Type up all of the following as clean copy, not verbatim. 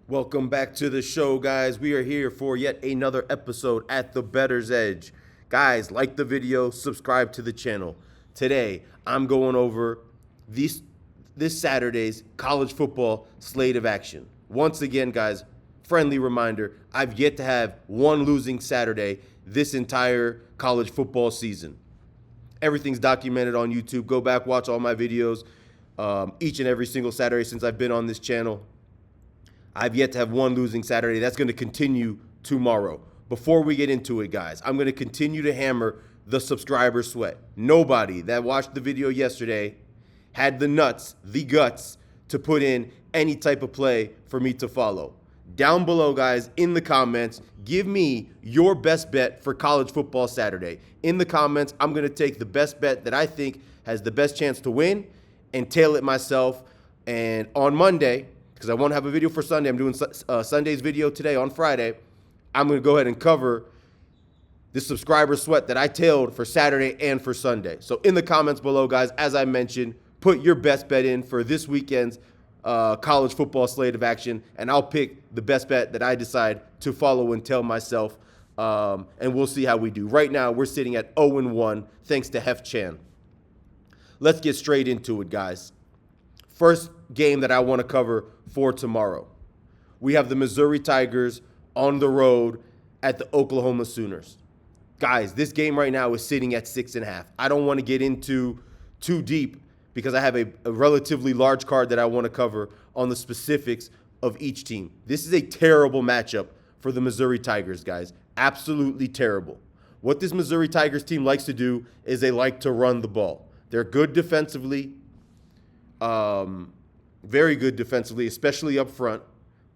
Welcome back to the show, guys. We are here for yet another episode at the Bettor's Edge. Guys, like the video, subscribe to the channel. Today, I'm going over this Saturday's college football slate of action. Once again, guys, friendly reminder, I've yet to have one losing Saturday this entire college football season. Everything's documented on YouTube. Go back, watch all my videos each and every single Saturday since I've been on this channel. I've yet to have one losing Saturday. That's going to continue tomorrow. Before we get into it, guys, I'm going to continue to hammer the subscriber sweat. Nobody that watched the video yesterday had the nuts, the guts, to put in any type of play for me to follow. Down below, guys, in the comments, give me your best bet for college football Saturday. In the comments, I'm going to take the best bet that I think has the best chance to win and tail it myself. And on Monday, because I won't have a video for Sunday, I'm doing Sunday's video today on Friday, I'm going to go ahead and cover the subscriber sweat that I tailed for Saturday and for Sunday. So in the comments below, guys, as I mentioned, put your best bet in for this weekend's college football slate of action, and I'll pick the best bet that I decide to follow and tail myself, and we'll see how we do. Right now, we're sitting at 0-1, thanks to Hef Chan. Let's get straight into it, guys. First game that I want to cover for tomorrow. We have the Missouri Tigers on the road at the Oklahoma Sooners. Guys, this game right now is sitting at 6.5. I don't want to get into too deep because I have a relatively large card that I want to cover on the specifics of each team. This is a terrible matchup for the Missouri Tigers, guys. Absolutely terrible. What this Missouri Tigers team likes to do is they like to run the ball. They're good defensively. Very good defensively, especially up front.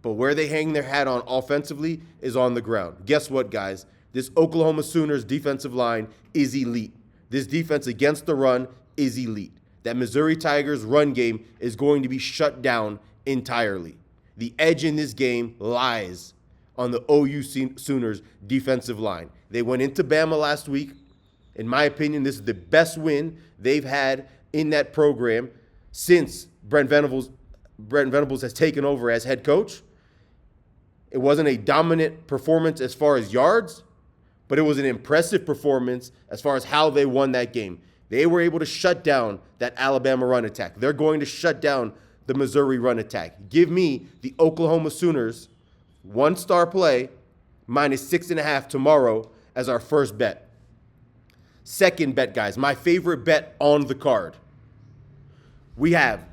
But where they hang their hat on offensively is on the ground. Guess what, guys? This Oklahoma Sooners defensive line is elite. This defense against the run is elite. That Missouri Tigers run game is going to be shut down entirely. The edge in this game lies on the OU Sooners defensive line. They went into Bama last week. In my opinion, this is the best win they've had in that program since Brent Venables has taken over as head coach. It wasn't a dominant performance as far as yards, but it was an impressive performance as far as how they won that game. They were able to shut down that Alabama run attack. They're going to shut down the Missouri run attack. Give me the Oklahoma Sooners one-star play minus 6.5 tomorrow as our first bet. Second bet, guys, my favorite bet on the card. We have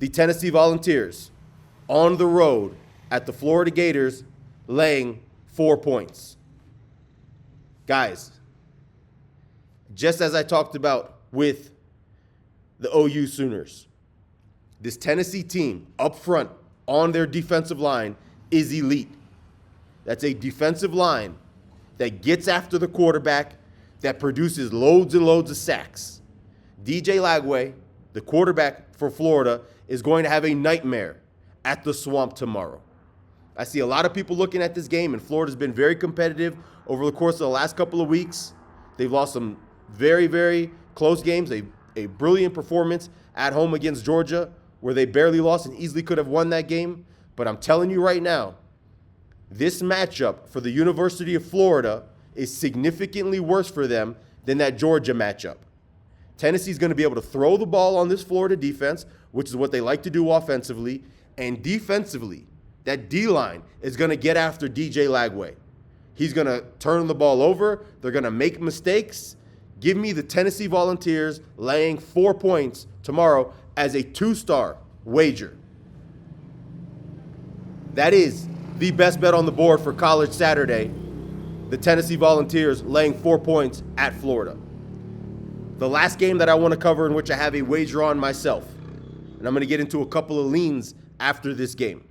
the Tennessee Volunteers on the road at the Florida Gators laying 4 points. Guys, just as I talked about with the OU Sooners, this Tennessee team up front on their defensive line is elite. That's a defensive line that gets after the quarterback, that produces loads and loads of sacks. DJ Lagway, the quarterback for Florida, is going to have a nightmare at the Swamp tomorrow. I see a lot of people looking at this game, and Florida's been very competitive over the course of the last couple of weeks. They've lost some very, very close games. A brilliant performance at home against Georgia, where they barely lost and easily could have won that game. But I'm telling you right now, this matchup for the University of Florida is significantly worse for them than that Georgia matchup. Tennessee's going to be able to throw the ball on this Florida defense, which is what they like to do offensively, and defensively, that D-line is going to get after DJ Lagway. He's going to turn the ball over. They're going to make mistakes. Give me the Tennessee Volunteers laying 4 points tomorrow as a 2-star wager. That is the best bet on the board for College Saturday. The Tennessee Volunteers laying 4 points at Florida. The last game that I want to cover in which I have a wager on myself, and I'm going to get into a couple of leans after this game.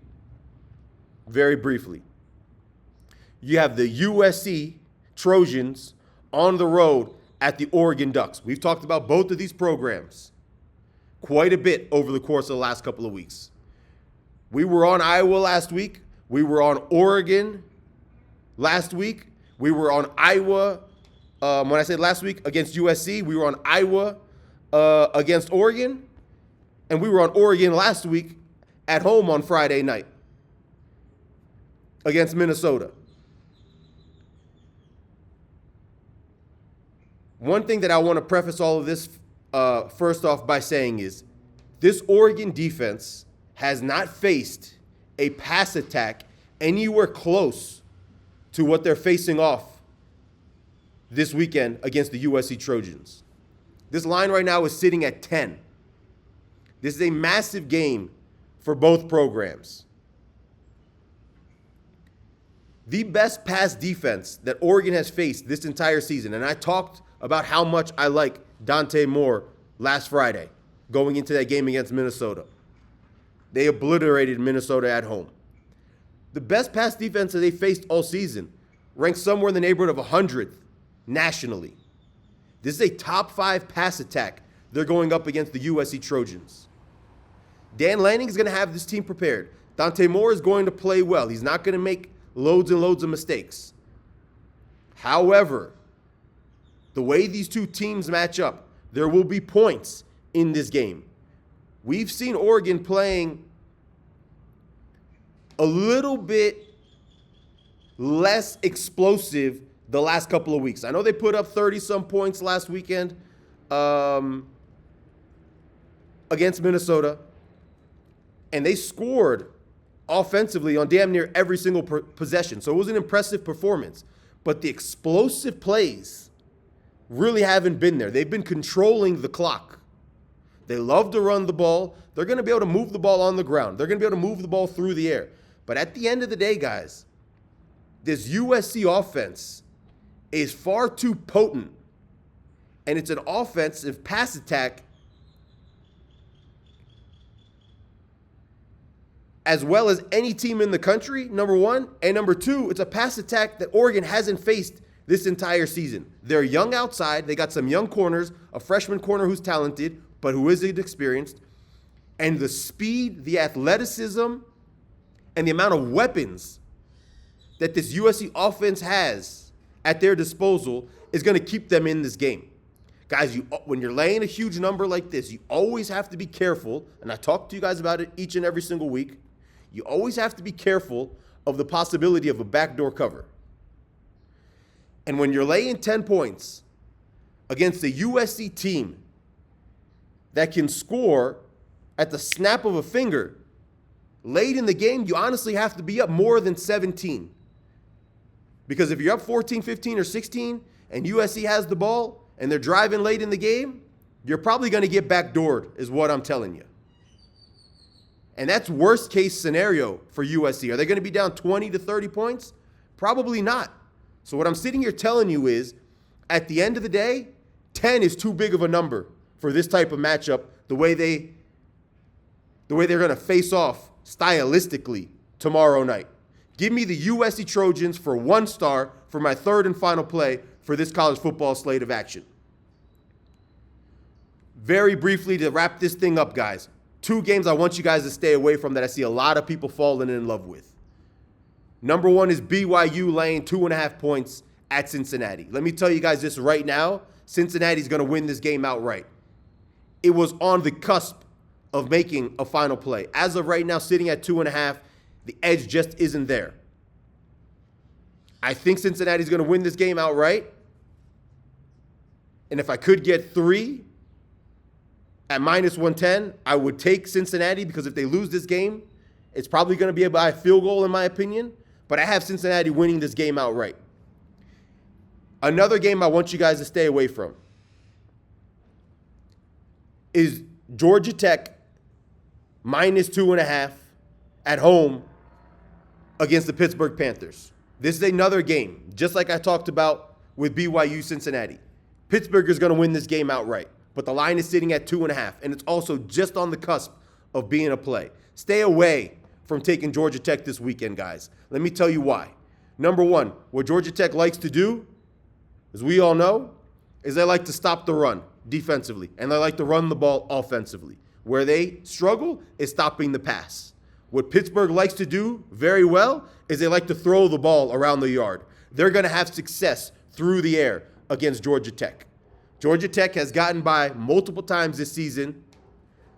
Very briefly. You have the USC Trojans on the road at the Oregon Ducks. We've talked about both of these programs quite a bit over the course of the last couple of weeks. We were on Iowa last week. We were on Oregon last week. We were on Iowa, when I said last week, against USC. We were on Iowa against Oregon. And we were on Oregon last week at home on Friday night. against Minnesota. One thing that I want to preface all of this first off by saying is this Oregon defense has not faced a pass attack anywhere close to what they're facing off this weekend against the USC Trojans. This line right now is sitting at 10. This is a massive game for both programs. The best pass defense that Oregon has faced this entire season, and I talked about how much I like Dante Moore last Friday going into that game against Minnesota. They obliterated Minnesota at home. The best pass defense that they faced all season ranked somewhere in the neighborhood of 100th nationally. This is a top 5 pass attack they're going up against the USC Trojans. Dan Lanning is going to have this team prepared. Dante Moore is going to play well. He's not going to make loads and loads of mistakes. However, the way these two teams match up, there will be points in this game. We've seen Oregon playing a little bit less explosive the last couple of weeks. I know they put up 30-some points last weekend against Minnesota, and they scored offensively on damn near every single possession. So it was an impressive performance. But the explosive plays really haven't been there. They've been controlling the clock. They love to run the ball. They're going to be able to move the ball on the ground. They're going to be able to move the ball through the air. But at the end of the day, guys, this USC offense is far too potent. And it's an offensive pass attack as well as any team in the country, number one. And number two, it's a pass attack that Oregon hasn't faced this entire season. They're young outside. They got some young corners, a freshman corner who's talented, but who isn't experienced. And the speed, the athleticism, and the amount of weapons that this USC offense has at their disposal is going to keep them in this game. Guys, when you're laying a huge number like this, you always have to be careful, and I talk to you guys about it each and every single week. You always have to be careful of the possibility of a backdoor cover. And when you're laying 10 points against a USC team that can score at the snap of a finger late in the game, you honestly have to be up more than 17. Because if you're up 14, 15, or 16, and USC has the ball and they're driving late in the game, you're probably going to get backdoored, is what I'm telling you. And that's worst case scenario for USC. Are they going to be down 20 to 30 points? Probably not. So what I'm sitting here telling you is, at the end of the day, 10 is too big of a number for this type of matchup, the way they're going to face off stylistically tomorrow night. Give me the USC Trojans for 1 star for my third and final play for this college football slate of action. Very briefly to wrap this thing up, guys. 2 games I want you guys to stay away from that I see a lot of people falling in love with. Number 1 is BYU laying 2.5 points at Cincinnati. Let me tell you guys this right now. Cincinnati's going to win this game outright. It was on the cusp of making a final play. As of right now, sitting at 2.5, the edge just isn't there. I think Cincinnati's going to win this game outright. And if I could get 3 at minus 110, I would take Cincinnati, because if they lose this game, it's probably going to be by a field goal in my opinion. But I have Cincinnati winning this game outright. Another game I want you guys to stay away from is Georgia Tech minus 2.5 at home against the Pittsburgh Panthers. This is another game, just like I talked about with BYU Cincinnati. Pittsburgh is going to win this game outright, but the line is sitting at 2.5, and it's also just on the cusp of being a play. Stay away from taking Georgia Tech this weekend, guys. Let me tell you why. Number 1, what Georgia Tech likes to do, as we all know, is they like to stop the run defensively, and they like to run the ball offensively. Where they struggle is stopping the pass. What Pittsburgh likes to do very well is they like to throw the ball around the yard. They're going to have success through the air against Georgia Tech. Georgia Tech has gotten by multiple times this season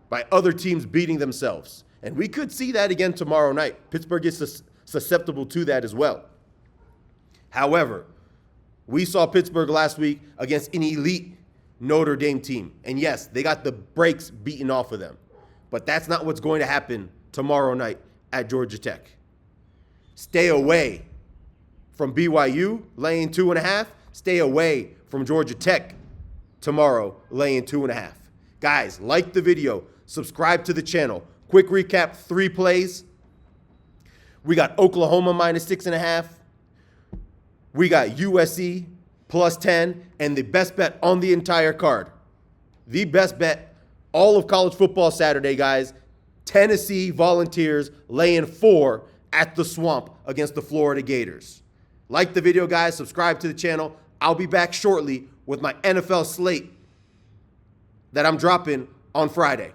by other teams beating themselves. And we could see that again tomorrow night. Pittsburgh gets to susceptible to that as well. However, we saw Pittsburgh last week against an elite Notre Dame team. And yes, they got the brakes beaten off of them. But that's not what's going to happen tomorrow night at Georgia Tech. Stay away from BYU laying 2.5. Stay away from Georgia Tech tomorrow laying 2.5. Guys, like the video, subscribe to the channel. Quick recap, 3 plays. We got Oklahoma minus 6.5. We got USC plus 10, and the best bet on the entire card. The best bet all of college football Saturday, guys. Tennessee Volunteers laying 4 at the Swamp against the Florida Gators. Like the video, guys. Subscribe to the channel. I'll be back shortly with my NFL slate that I'm dropping on Friday.